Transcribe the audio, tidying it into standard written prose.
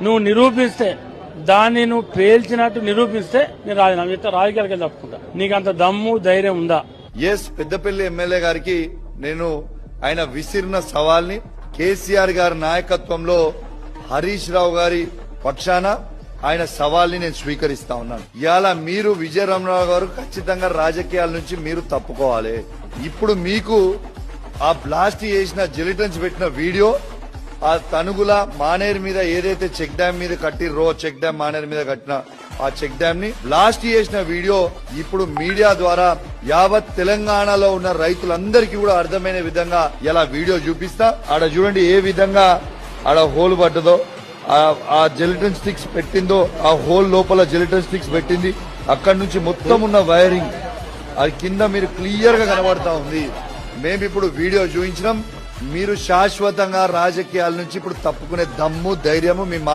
నువ్వు నిరూపిస్తే దాన్ని నువ్వు పేల్చినట్టు నిరూపిస్తే నేను రాజీనామా చేస్తా, రాజకీయాలకి తప్పుకుంటా. నీకు అంత దమ్ము ధైర్యం ఉందా? ఎస్, పెద్దపల్లి ఎమ్మెల్యే గారికి నేను ఆయన విసిరిన సవాల్ని కేసీఆర్ గారి నాయకత్వంలో హరీష్ రావు గారి పక్షాన ఆయన సవాల్ని నేను స్వీకరిస్తా ఉన్నాను. ఇవాళ మీరు విజయరామరావు గారు ఖచ్చితంగా రాజకీయాల నుంచి మీరు తప్పుకోవాలి. ఇప్పుడు మీకు ఆ బ్లాస్ట్ చేసిన జిలిటన్స్ పెట్టిన వీడియో, ఆ తనుగుల మానేరు మీద ఏదైతే చెక్ డ్యామ్ మీద కట్టిర్రో, చెక్ డ్యామ్ మానేరు మీద కట్టిన ఆ చెక్ డ్యామ్ ని బ్లాస్ట్ చేసిన వీడియో ఇప్పుడు మీడియా ద్వారా యావత్ తెలంగాణలో ఉన్న రైతులందరికీ కూడా అర్థమైన విధంగా ఇలా వీడియో చూపిస్తా. ఆడ చూడండి ఏ విధంగా ఆడ హోల్ పడ్డదో, ఆ జెలిటన్ స్టిక్స్ పెట్టిందో, ఆ హోల్ లోపల జెలిటన్ స్టిక్స్ పెట్టింది. అక్కడి నుంచి మొత్తం ఉన్న వైరింగ్ అది కింద మీరు క్లియర్ గా కనబడతా ఉంది. మేము ఇప్పుడు వీడియో చూపించినాం. మీరు శాశ్వతంగా రాజకీయాల నుంచి ఇప్పుడు తప్పుకునే దమ్ము ధైర్యము మీ